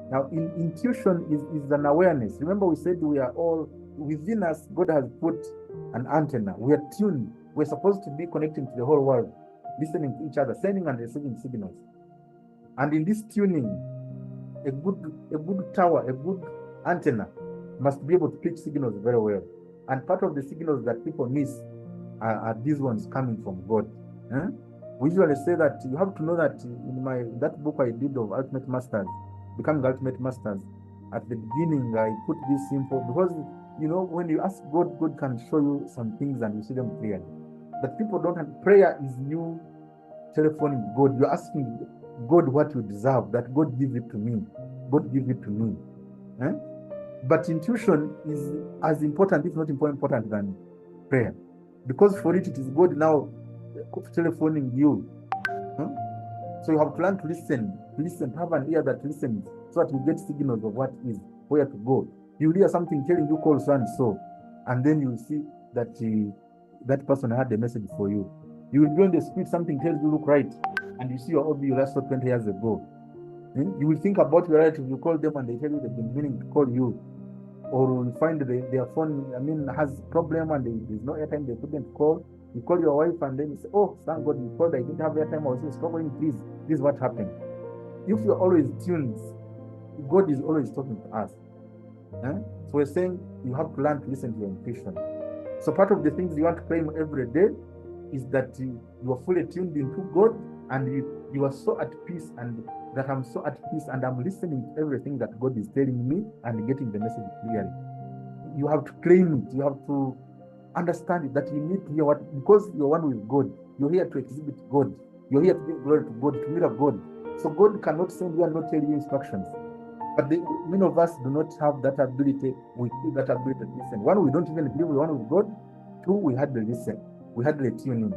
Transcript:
Now, intuition is an awareness. Remember, we said we are all within us. God has put an antenna. We are tuned. We're supposed to be connecting to the whole world, listening to each other, sending and receiving signals. And in this tuning, a good tower, a good antenna must be able to pitch signals very well. And part of the signals that people miss are these ones coming from God. We usually say that you have to know that in that book I did of Ultimate Masters, Becoming Ultimate Masters, at the beginning I put this simple, because when you ask God, God can show you some things and you see them clearly. But people don't have prayer is you telephoning God. You're asking God what you deserve, that God give it to me. God give it to me. But intuition is as important, if not more important than prayer. Because for it is God now telephoning you. So you have to learn to listen, to have an ear that listens, so that you get signals of what is, where to go. You hear something telling you call so and so, and then you see that that person had a message for you. You will be on the street, something tells you look right, and you see your OB you last saw 20 years ago. You will think about your relative, you call them and they tell you they've been meaning to call you. Or you find their phone, has problem and there's no airtime, they couldn't call. You call your wife and then you say, oh, thank God you called, I didn't have airtime, I was struggling, please, this is what happened. If you're always tuned, God is always talking to us. So we're saying you have to learn to listen to your intuition. So part of the things you want to claim every day is that you are fully tuned into God, and you are so at peace, and that I'm so at peace and I'm listening to everything that God is telling me and getting the message clearly. You have to claim it. You have to understand it, that you need to hear what, because you're one with God. You're here to exhibit God. You're here to give glory to God, to mirror God. So God cannot send you and not tell you instructions. But many of us do not have that ability. We feel that ability to listen. One, we don't even believe we're one with God. Two, we hardly listen. We hardly tune in.